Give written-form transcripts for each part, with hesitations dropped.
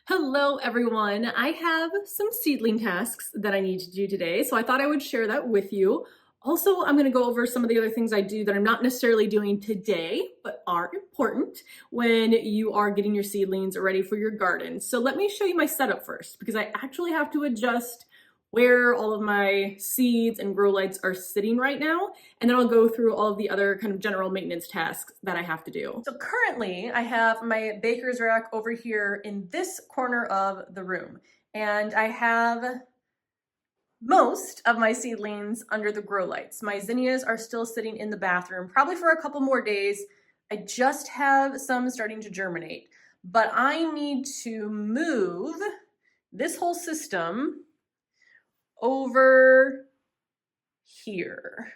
Hello everyone. I have some seedling tasks that I need to do today, so I thought I would share that with you. Also, I'm going to go over some of the other things I do that I'm not necessarily doing today, but are important when you are getting your seedlings ready for your garden. So let me show you my setup first, because I actually have to adjust where all of my seeds and grow lights are sitting right now, and then I'll go through all of the other kind of general maintenance tasks that I have to do. So currently I have my baker's rack over here in this corner of the room, and I have most of my seedlings under the grow lights. My zinnias are still sitting in the bathroom, probably for a couple more days. I just have some starting to germinate, but I need to move this whole system over here.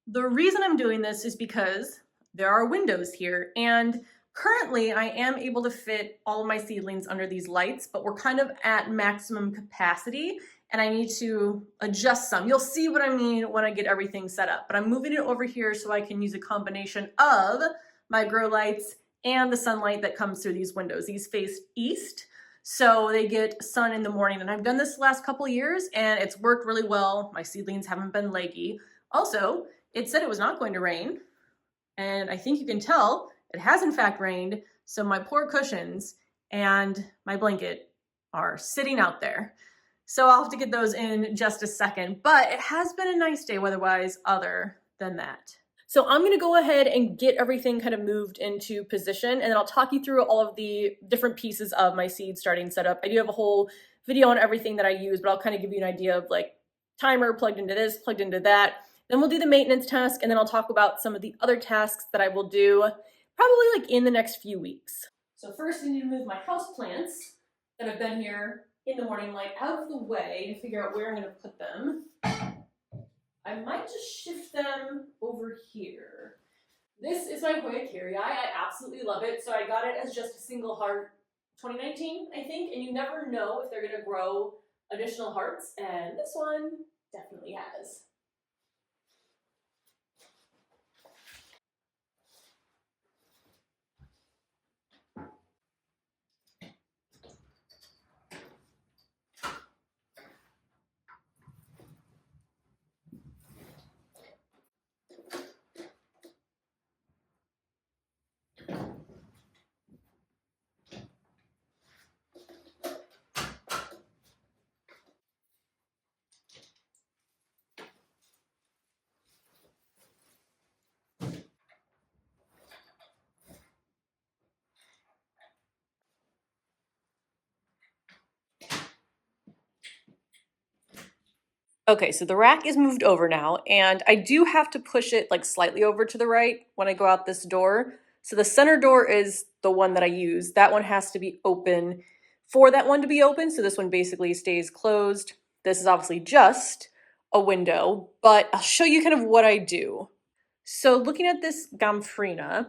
The reason I'm doing this is because there are windows here, and currently I am able to fit all of my seedlings under these lights, but we're kind of at maximum capacity and I need to adjust some. You'll see what I mean when I get everything set up, but I'm moving it over here so I can use a combination of my grow lights and the sunlight that comes through these windows. These face east, so they get sun in the morning, and I've done this the last couple years and it's worked really well. My seedlings haven't been leggy. Also, it said it was not going to rain, and I think you can tell it has in fact rained, so my poor cushions and my blanket are sitting out there. So I'll have to get those in just a second, but it has been a nice day weather-wise other than that. So I'm gonna go ahead and get everything kind of moved into position, and then I'll talk you through all of the different pieces of my seed starting setup. I do have a whole video on everything that I use, but I'll kind of give you an idea of like timer plugged into this, plugged into that. Then we'll do the maintenance task, and then I'll talk about some of the other tasks that I will do probably like in the next few weeks. So first I need to move my house plants that have been here in the morning light out of the way and figure out where I'm going to put them. I might just shift them over here. This is my Hoya carrii. I absolutely love it. So I got it as just a single heart 2019, I think, and you never know if they're going to grow additional hearts, and this one definitely has. Okay, so the rack is moved over now, and I do have to push it like slightly over to the right when I go out this door. So the center door is the one that I use. That one has to be open for that one to be open, so this one basically stays closed. This is obviously just a window, but I'll show you kind of what I do. So looking at this Gomphrena,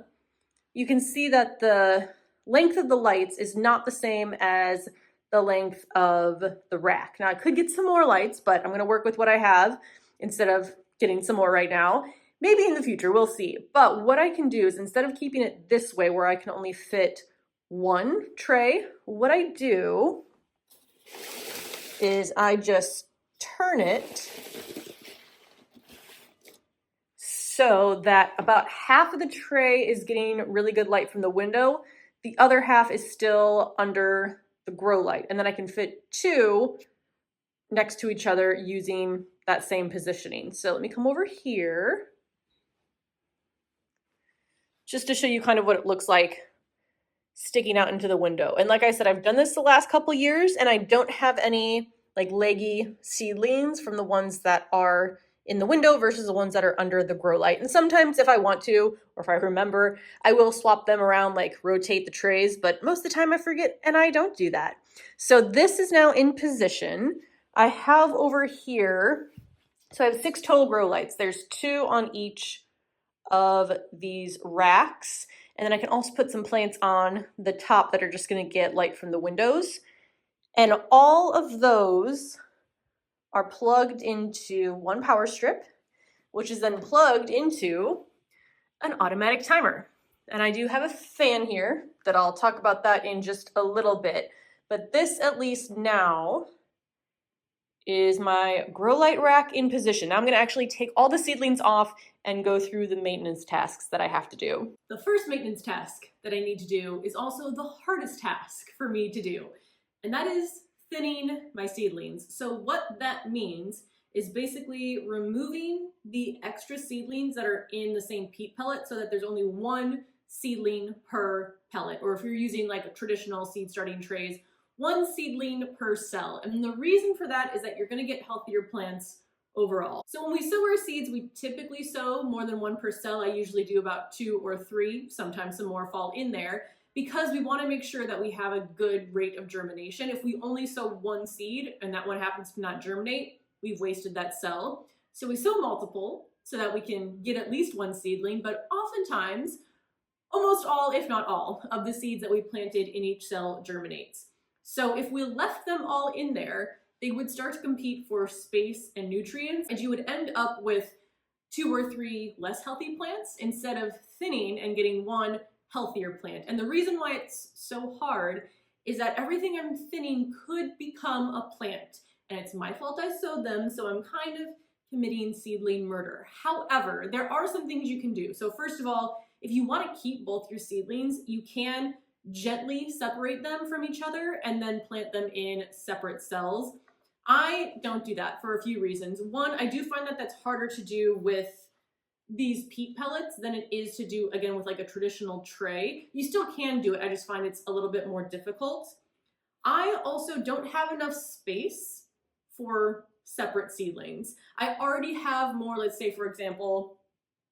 you can see that the length of the lights is not the same as the length of the rack. Now I could get some more lights, but I'm gonna work with what I have instead of getting some more right now. Maybe in the future, we'll see. But what I can do is instead of keeping it this way where I can only fit one tray, what I do is I just turn it so that about half of the tray is getting really good light from the window. The other half is still under the grow light, and then I can fit two next to each other using that same positioning. So let me come over here just to show you kind of what it looks like sticking out into the window. And like I said, I've done this the last couple years, and I don't have any like leggy seedlings from the ones that are in the window versus the ones that are under the grow light. And sometimes if I want to, or if I remember, I will swap them around, like rotate the trays, but most of the time I forget and I don't do that. So this is now in position. I have over here, so I have 6 total grow lights. There's 2 on each of these racks. And then I can also put some plants on the top that are just gonna get light from the windows. And all of those are plugged into one power strip, which is then plugged into an automatic timer. And I do have a fan here that I'll talk about that in just a little bit. But this, at least now, is my grow light rack in position. Now I'm going to actually take all the seedlings off and go through the maintenance tasks that I have to do. The first maintenance task that I need to do is also the hardest task for me to do, and that is thinning my seedlings. So what that means is basically removing the extra seedlings that are in the same peat pellet so that there's only one seedling per pellet, or if you're using like a traditional seed starting trays, one seedling per cell. And the reason for that is that you're going to get healthier plants overall. So when we sow our seeds, we typically sow more than one per cell. I usually do about 2 or 3, sometimes some more fall in there, because we want to make sure that we have a good rate of germination. If we only sow one seed and that one happens to not germinate, we've wasted that cell. So we sow multiple so that we can get at least one seedling, but oftentimes, almost all, if not all, of the seeds that we planted in each cell germinates. So if we left them all in there, they would start to compete for space and nutrients, and you would end up with 2 or 3 less healthy plants instead of thinning and getting one healthier plant. And the reason why it's so hard is that everything I'm thinning could become a plant, and it's my fault I sowed them, so I'm kind of committing seedling murder. However, there are some things you can do. So first of all, if you want to keep both your seedlings, you can gently separate them from each other and then plant them in separate cells. I don't do that for a few reasons. One, I do find that that's harder to do with these peat pellets than it is to do, again, with like a traditional tray. You still can do it, I just find it's a little bit more difficult. I also don't have enough space for separate seedlings. I already have more, let's say for example,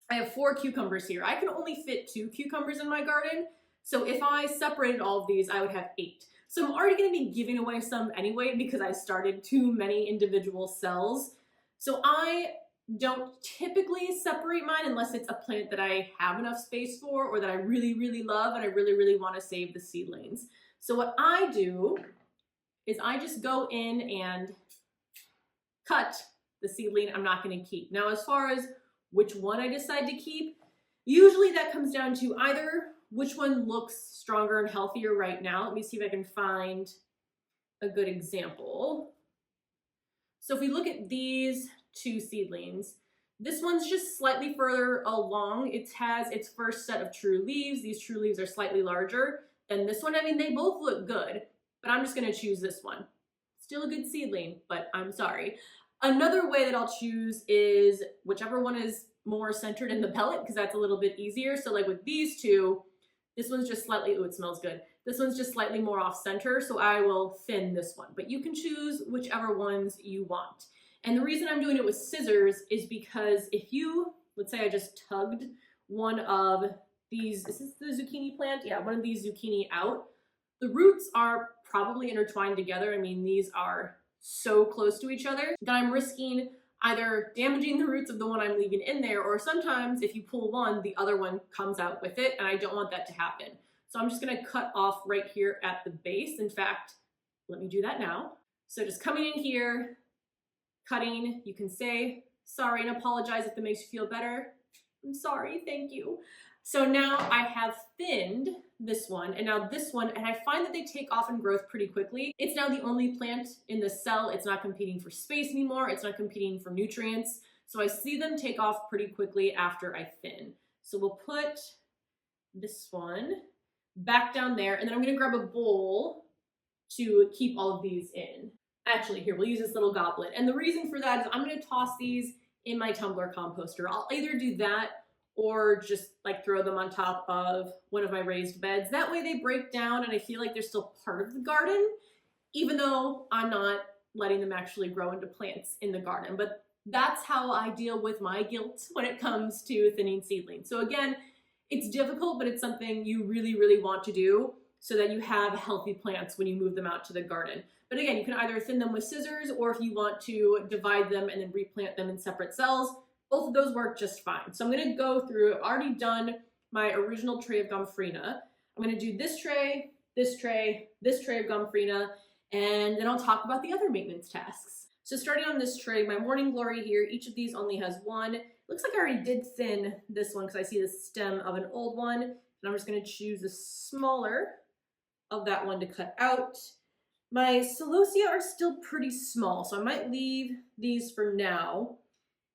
I have 4 cucumbers here. I can only fit 2 cucumbers in my garden. So if I separated all of these, I would have 8. So I'm already going to be giving away some anyway because I started too many individual cells. So I don't typically separate mine unless it's a plant that I have enough space for or that I really, really love and I really, really want to save the seedlings. So what I do is I just go in and cut the seedling I'm not going to keep. Now, as far as which one I decide to keep, usually that comes down to either which one looks stronger and healthier right now. Let me see if I can find a good example. So if we look at these 2 seedlings, this one's just slightly further along. It has its first set of true leaves. These true leaves are slightly larger than this one. I mean, they both look good, but I'm just going to choose this one. Still a good seedling, but I'm sorry. Another way that I'll choose is whichever one is more centered in the pellet, because that's a little bit easier. So like with these 2, this one's just slightly, oh, it smells good. This one's just slightly more off center, so I will thin this one. But you can choose whichever ones you want. And the reason I'm doing it with scissors is because if you, let's say I just tugged one of these, this is the zucchini plant? Yeah, one of these zucchini out. The roots are probably intertwined together. I mean, these are so close to each other that I'm risking either damaging the roots of the one I'm leaving in there, or sometimes if you pull one, the other one comes out with it, and I don't want that to happen. So I'm just gonna cut off right here at the base. In fact, let me do that now. So just coming in here, cutting, you can say sorry and apologize if that makes you feel better. I'm sorry, thank you. So now I have thinned this one, and now this one, and I find that they take off in growth pretty quickly. It's now the only plant in the cell. It's not competing for space anymore. It's not competing for nutrients. So I see them take off pretty quickly after I thin. So we'll put this one back down there, and then I'm gonna grab a bowl to keep all of these in. Actually, here, we'll use this little goblet. And the reason for that is I'm gonna toss these in my tumbler composter. I'll either do that or just like throw them on top of one of my raised beds. That way they break down and I feel like they're still part of the garden, even though I'm not letting them actually grow into plants in the garden. But that's how I deal with my guilt when it comes to thinning seedlings. So again, it's difficult, but it's something you really, really want to do so that you have healthy plants when you move them out to the garden. But again, you can either thin them with scissors, or if you want to divide them and then replant them in separate cells, both of those work just fine. So I'm gonna go through, I've already done my original tray of Gomphrena. I'm gonna do this tray, this tray, this tray of Gomphrena, and then I'll talk about the other maintenance tasks. So starting on this tray, my Morning Glory here, each of these only has one. It looks like I already did thin this one because I see the stem of an old one, and I'm just gonna choose the smaller of that one to cut out. My celosia are still pretty small, so I might leave these for now.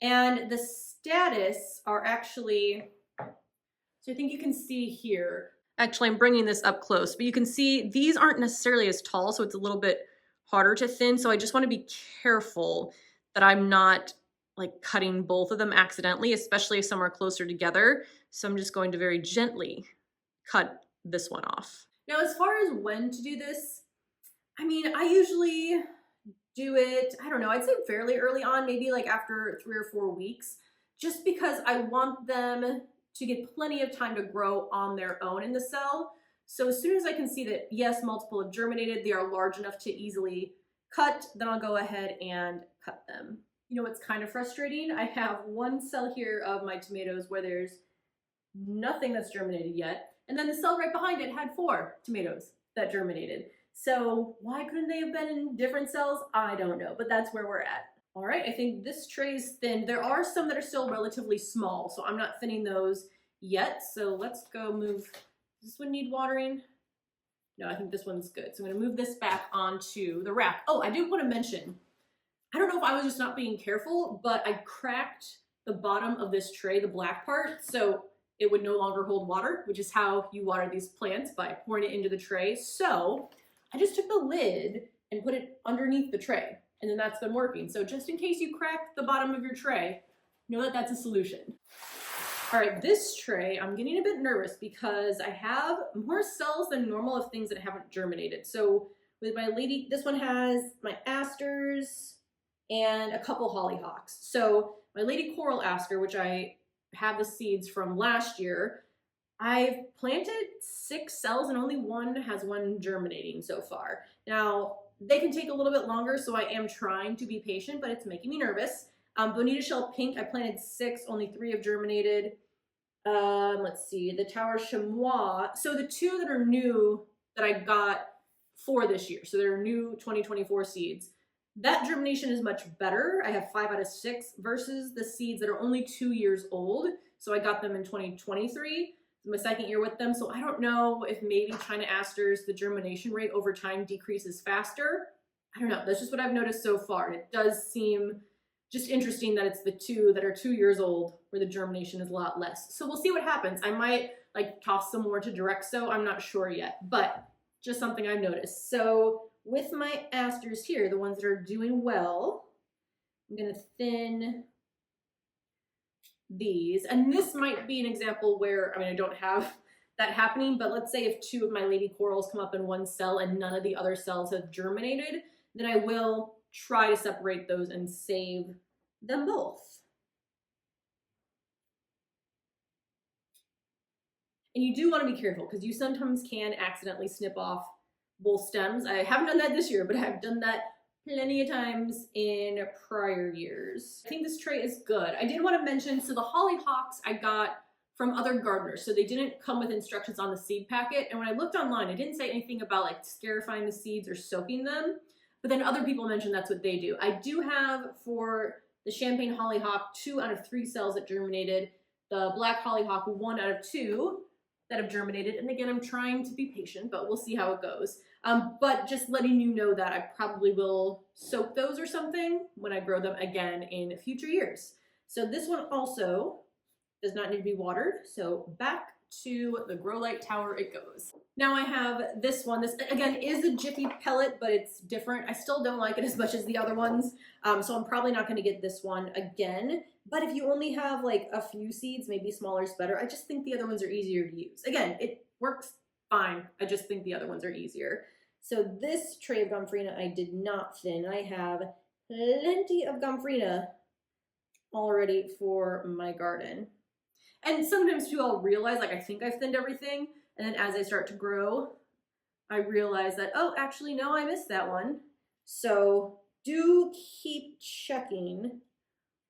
And the status are actually, so I think you can see here. Actually, I'm bringing this up close, but you can see these aren't necessarily as tall, so it's a little bit harder to thin. So I just want to be careful that I'm not like cutting both of them accidentally, especially if some are closer together. So I'm just going to very gently cut this one off. Now, as far as when to do this, I mean, I usually do it, I don't know, I'd say fairly early on, maybe like after 3 or 4 weeks, just because I want them to get plenty of time to grow on their own in the cell. So as soon as I can see that, yes, multiple have germinated, they are large enough to easily cut, then I'll go ahead and cut them. You know what's kind of frustrating? I have one cell here of my tomatoes where there's nothing that's germinated yet, and then the cell right behind it had 4 tomatoes that germinated. So why couldn't they have been in different cells? I don't know, but that's where we're at. All right, I think this tray is thin. There are some that are still relatively small, so I'm not thinning those yet. So let's go move. Does this one need watering? No, I think this one's good. So I'm gonna move this back onto the rack. Oh, I do want to mention, I don't know if I was just not being careful, but I cracked the bottom of this tray, the black part, so it would no longer hold water, which is how you water these plants, by pouring it into the tray. So I just took the lid and put it underneath the tray, and then that's been working. So just in case you crack the bottom of your tray, know that that's a solution. All right, this tray, I'm getting a bit nervous because I have more cells than normal of things that haven't germinated. So with my lady, this one has my asters and a couple hollyhocks. So my lady coral aster, which I have the seeds from last year, I've planted 6 cells and only one has one germinating so far. Now, they can take a little bit longer, so I am trying to be patient, but it's making me nervous. Bonita Shell Pink, I planted 6, only 3 have germinated. Let's see, the Tower Chamois. So the 2 that are new that I got for this year, so they're new 2024 seeds, that germination is much better. I have 5 out of 6 versus the seeds that are only 2 years old. So I got them in 2023. My second year with them, so I don't know if maybe China asters, the germination rate over time decreases faster. I don't know, that's just what I've noticed so far. It does seem just interesting that it's the 2 that are 2 years old where the germination is a lot less. So we'll see what happens. I might like toss some more to direct sow, I'm not sure yet, but just something I've noticed. So with my asters here, the ones that are doing well, I'm gonna thin these, and this might be an example where, I mean, I don't have that happening, but let's say if 2 of my lady corals come up in one cell and none of the other cells have germinated, then I will try to separate those and save them both. And you do want to be careful because you sometimes can accidentally snip off both stems. I haven't done that this year, but I've done that plenty of times in prior years. I think this tray is good. I did want to mention, so the hollyhocks I got from other gardeners, so they didn't come with instructions on the seed packet. And when I looked online, it didn't say anything about like scarifying the seeds or soaking them, but then other people mentioned that's what they do. I do have for the champagne hollyhock 2 out of 3 cells that germinated, the black hollyhock 1 out of 2 that have germinated. And again, I'm trying to be patient, but we'll see how it goes. But just letting you know that I probably will soak those or something when I grow them again in future years. So this one also does not need to be watered. So back to the grow light tower it goes. Now I have this one. This again is a Jiffy pellet, but it's different. I still don't like it as much as the other ones. So I'm probably not going to get this one again. But if you only have like a few seeds, maybe smaller is better. I just think the other ones are easier to use. Again, it works fine. I just think the other ones are easier. So this tray of Gomphrena I did not thin. I have plenty of Gomphrena already for my garden. And sometimes too, I'll realize like I think I've thinned everything, and then as I start to grow, I realize that, oh, actually no, I missed that one. So do keep checking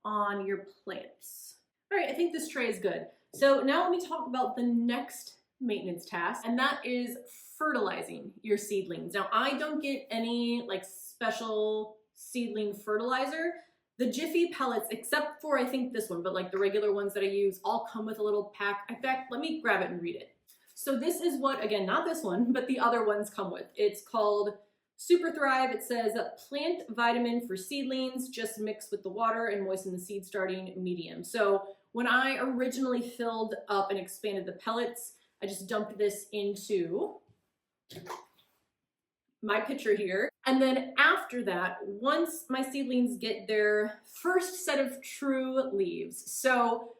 on your plants. All right, I think this tray is good. So now let me talk about the next maintenance task, and that is fertilizing your seedlings. Now I don't get any like special seedling fertilizer. The Jiffy pellets, except for I think this one, but like the regular ones that I use, all come with a little pack. In fact, let me grab it and read it. So this is what, again, not this one, but the other ones come with. It's called Super Thrive, it says plant vitamin for seedlings, just mix with the water and moisten the seed starting medium. So when I originally filled up and expanded the pellets, I just dumped this into my pitcher here. And then after that, once my seedlings get their first set of true leaves, so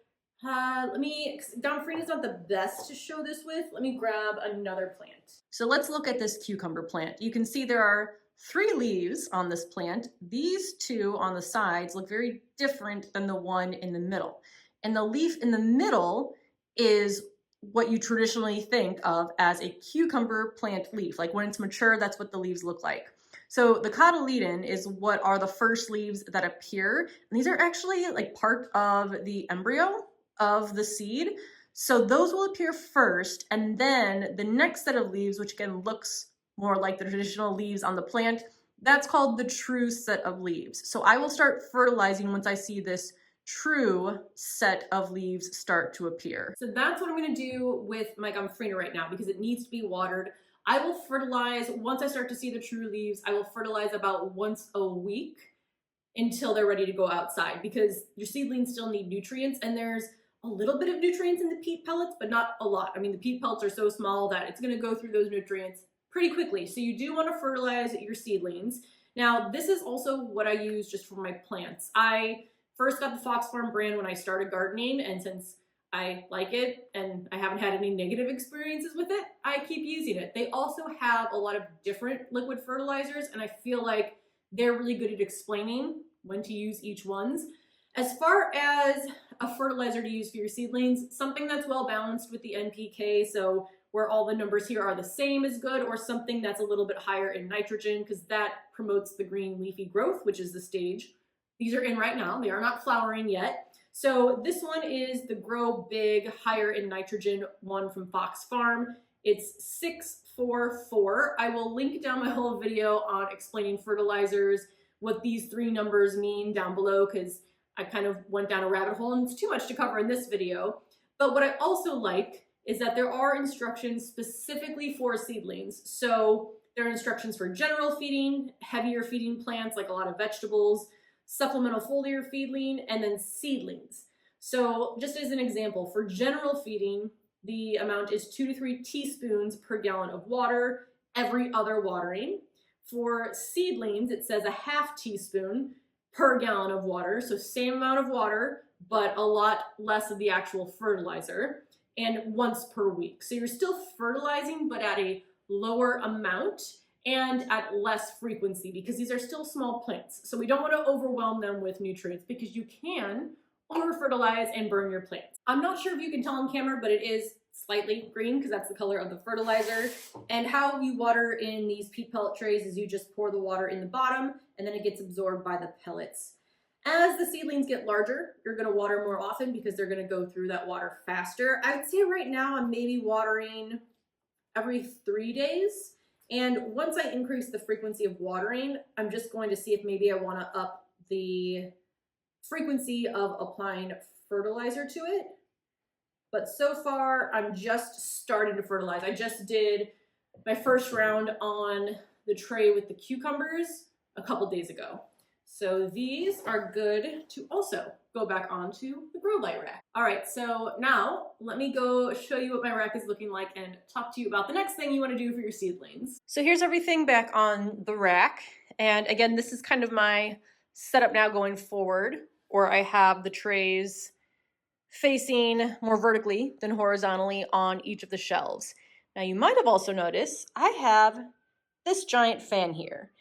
Domfrina's not the best to show this with. Let me grab another plant. So let's look at this cucumber plant. You can see there are 3 leaves on this plant. These 2 on the sides look very different than the one in the middle. And the leaf in the middle is what you traditionally think of as a cucumber plant leaf. Like when it's mature, that's what the leaves look like. So the cotyledon is what are the first leaves that appear. And these are actually like part of the embryo of the seed. So those will appear first, and then the next set of leaves, which again looks more like the traditional leaves on the plant, that's called the true set of leaves. So I will start fertilizing once I see this true set of leaves start to appear. So that's what I'm going to do with my Gomphrena right now because it needs to be watered. I will fertilize once I start to see the true leaves. I will fertilize about once a week until they're ready to go outside because your seedlings still need nutrients, and there's a little bit of nutrients in the peat pellets, but not a lot. I mean, the peat pellets are so small that it's going to go through those nutrients pretty quickly. So you do want to fertilize your seedlings. Now, this is also what I use just for my plants. I first got the Fox Farm brand when I started gardening, and since I like it and I haven't had any negative experiences with it, I keep using it. They also have a lot of different liquid fertilizers, and I feel like they're really good at explaining when to use each ones. As far as a fertilizer to use for your seedlings, something that's well balanced with the NPK, so where all the numbers here are the same is good, or something that's a little bit higher in nitrogen because that promotes the green leafy growth, which is the stage these are in right now. They are not flowering yet. So this one is the Grow Big higher in nitrogen one from Fox Farm. It's 644. I will link down my whole video on explaining fertilizers, what these 3 numbers mean down below because I kind of went down a rabbit hole and it's too much to cover in this video. But what I also like is that there are instructions specifically for seedlings. So there are instructions for general feeding, heavier feeding plants like a lot of vegetables, supplemental foliar feeding, and then seedlings. So just as an example, for general feeding, the amount is 2 to 3 teaspoons per gallon of water every other watering. For seedlings, it says a half teaspoon per gallon of water. So same amount of water, but a lot less of the actual fertilizer, and once per week. So you're still fertilizing, but at a lower amount and at less frequency because these are still small plants. So we don't want to overwhelm them with nutrients because you can over-fertilize and burn your plants. I'm not sure if you can tell on camera, but it is slightly green because that's the color of the fertilizer. And how you water in these peat pellet trays is you just pour the water in the bottom and then it gets absorbed by the pellets. As the seedlings get larger, you're going to water more often because they're going to go through that water faster. I would say right now I'm maybe watering every 3 days. And once I increase the frequency of watering, I'm just going to see if maybe I want to up the frequency of applying fertilizer to it. But so far, I'm just starting to fertilize. I just did my first round on the tray with the cucumbers a couple days ago. So these are good to also go back onto the grow light rack. All right, so now let me go show you what my rack is looking like and talk to you about the next thing you want to do for your seedlings. So here's everything back on the rack. And again, this is kind of my setup now going forward, where I have the trays facing more vertically than horizontally on each of the shelves. Now you might have also noticed I have this giant fan here.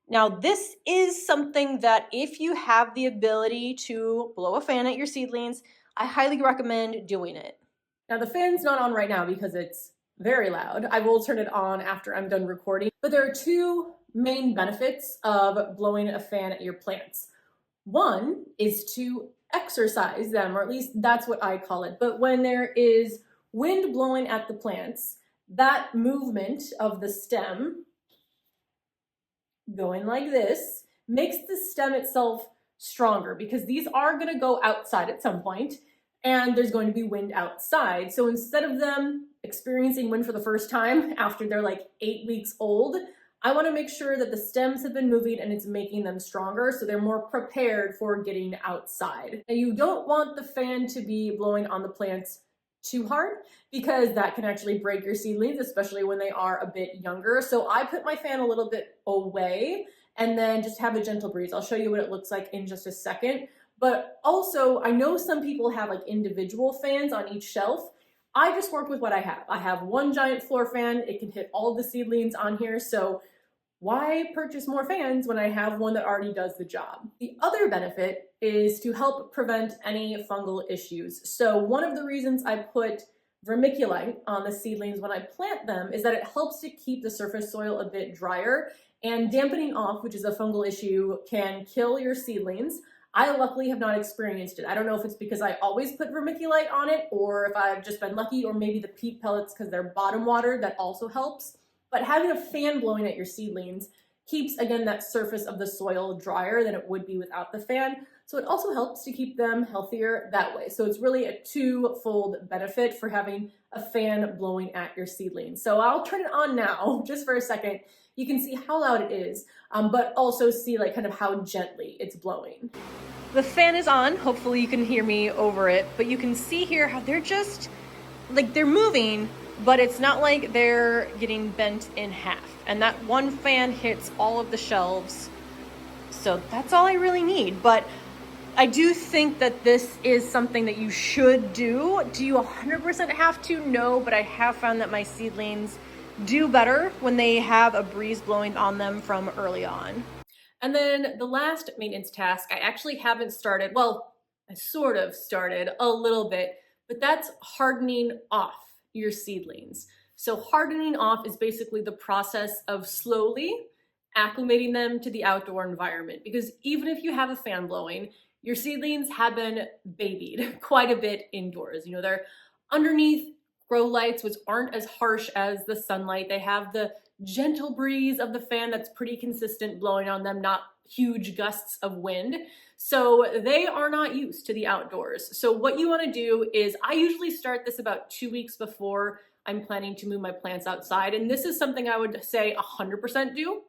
Now this is something that if you have the ability to blow a fan at your seedlings, I highly recommend doing it. Now the fan's not on right now because it's very loud. I will turn it on after I'm done recording. But there are 2 main benefits of blowing a fan at your plants. One is to exercise them, or at least that's what I call it. But when there is wind blowing at the plants, that movement of the stem going like this makes the stem itself stronger because these are going to go outside at some point and there's going to be wind outside. So instead of them experiencing wind for the first time after they're like 8 weeks old, I want to make sure that the stems have been moving and it's making them stronger so they're more prepared for getting outside. Now, you don't want the fan to be blowing on the plants too hard because that can actually break your seedlings, especially when they are a bit younger. So I put my fan a little bit away and then just have a gentle breeze. I'll show you what it looks like in just a second. But also, I know some people have like individual fans on each shelf. I just work with what I have. I have one giant floor fan. It can hit all the seedlings on here. So why purchase more fans when I have one that already does the job? The other benefit is to help prevent any fungal issues. So one of the reasons I put vermiculite on the seedlings when I plant them is that it helps to keep the surface soil a bit drier, and dampening off, which is a fungal issue, can kill your seedlings. I luckily have not experienced it. I don't know if it's because I always put vermiculite on it or if I've just been lucky, or maybe the peat pellets because they're bottom water, that also helps. But having a fan blowing at your seedlings keeps, again, that surface of the soil drier than it would be without the fan. So it also helps to keep them healthier that way. So it's really a twofold benefit for having a fan blowing at your seedlings. So I'll turn it on now, just for a second. You can see how loud it is, but also see like kind of how gently it's blowing. The fan is on. Hopefully you can hear me over it, but you can see here how they're just like they're moving, but it's not like they're getting bent in half. And that one fan hits all of the shelves. So that's all I really need. But I do think that this is something that you should do. Do you 100% have to? No, but I have found that my seedlings do better when they have a breeze blowing on them from early on. And then the last maintenance task, I actually haven't started. Well, I sort of started a little bit, but that's hardening off your seedlings. So hardening off is basically the process of slowly acclimating them to the outdoor environment, because even if you have a fan blowing, your seedlings have been babied quite a bit indoors. You know, they're underneath grow lights, which aren't as harsh as the sunlight. They have the gentle breeze of the fan that's pretty consistent blowing on them, not huge gusts of wind. So they are not used to the outdoors. So what you want to do is, I usually start this about 2 weeks before I'm planning to move my plants outside. And this is something I would say 100% do,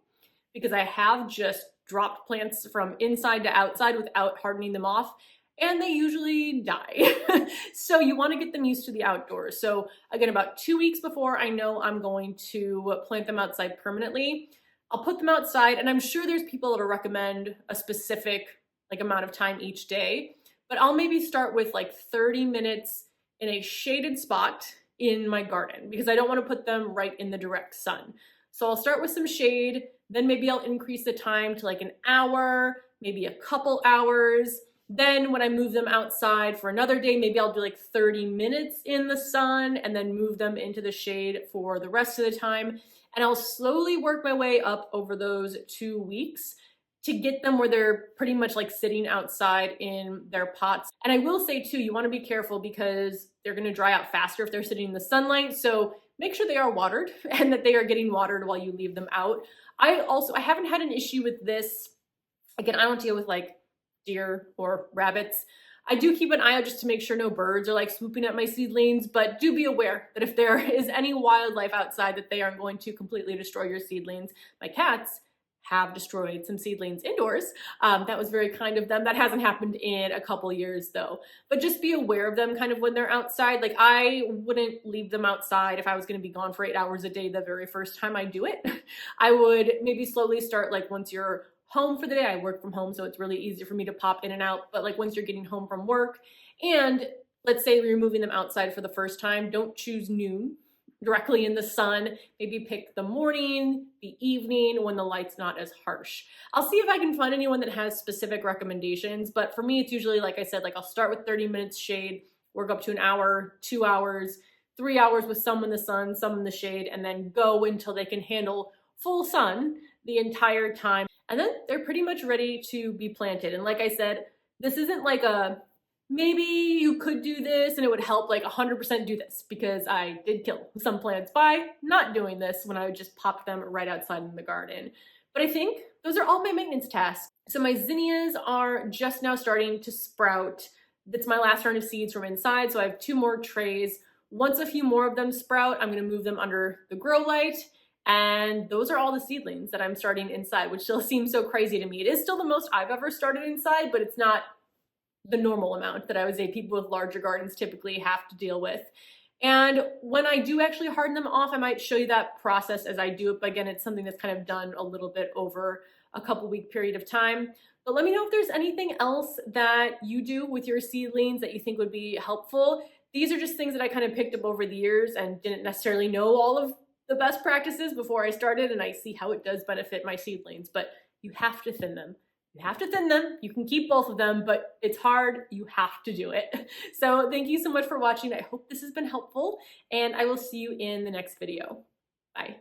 because I have just dropped plants from inside to outside without hardening them off, and they usually die. So you want to get them used to the outdoors. So again, about 2 weeks before I know I'm going to plant them outside permanently, I'll put them outside, and I'm sure there's people that'll recommend a specific amount of time each day, but I'll maybe start with like 30 minutes in a shaded spot in my garden, because I don't want to put them right in the direct sun. So I'll start with some shade, then maybe I'll increase the time to like an hour, maybe a couple hours. Then when I move them outside for another day, maybe I'll do like 30 minutes in the sun and then move them into the shade for the rest of the time. And I'll slowly work my way up over those 2 weeks to get them where they're pretty much like sitting outside in their pots. And I will say too, you want to be careful because they're going to dry out faster if they're sitting in the sunlight. So make sure they are watered and that they are getting watered while you leave them out. I haven't had an issue with this. Again, I don't deal with like deer or rabbits. I do keep an eye out just to make sure no birds are like swooping at my seedlings, but do be aware that if there is any wildlife outside, that they aren't going to completely destroy your seedlings. My cats have destroyed some seedlings indoors. That was very kind of them. That hasn't happened in a couple years though. But just be aware of them kind of when they're outside. Like I wouldn't leave them outside if I was gonna be gone for 8 hours a day the very first time I do it. I would maybe slowly start like once you're home for the day. I work from home, so it's really easy for me to pop in and out. But like once you're getting home from work, and let's say you're moving them outside for the first time, don't choose noon directly in the sun. Maybe pick the morning, the evening, when the light's not as harsh. I'll see if I can find anyone that has specific recommendations, but for me, it's usually, like I said, like I'll start with 30 minutes shade, work up to an hour, 2 hours, 3 hours with some in the sun, some in the shade, and then go until they can handle full sun the entire time. And then they're pretty much ready to be planted. And like I said, this isn't like a maybe you could do this and it would help like 100% do this, because I did kill some plants by not doing this when I would just pop them right outside in the garden. But I think those are all my maintenance tasks. So my zinnias are just now starting to sprout. That's my last round of seeds from inside. So I have 2 more trays. Once a few more of them sprout, I'm gonna move them under the grow light. And those are all the seedlings that I'm starting inside, which still seems so crazy to me. It is still the most I've ever started inside, but it's not the normal amount that I would say people with larger gardens typically have to deal with. And when I do actually harden them off, I might show you that process as I do it. But again, it's something that's kind of done a little bit over a couple week period of time. But let me know if there's anything else that you do with your seedlings that you think would be helpful. These are just things that I kind of picked up over the years and didn't necessarily know all of the best practices before I started, and I see how it does benefit my seedlings. But you have to thin them. You have to thin them. You can keep both of them, but it's hard. You have to do it. So thank you so much for watching. I hope this has been helpful, and I will see you in the next video. Bye.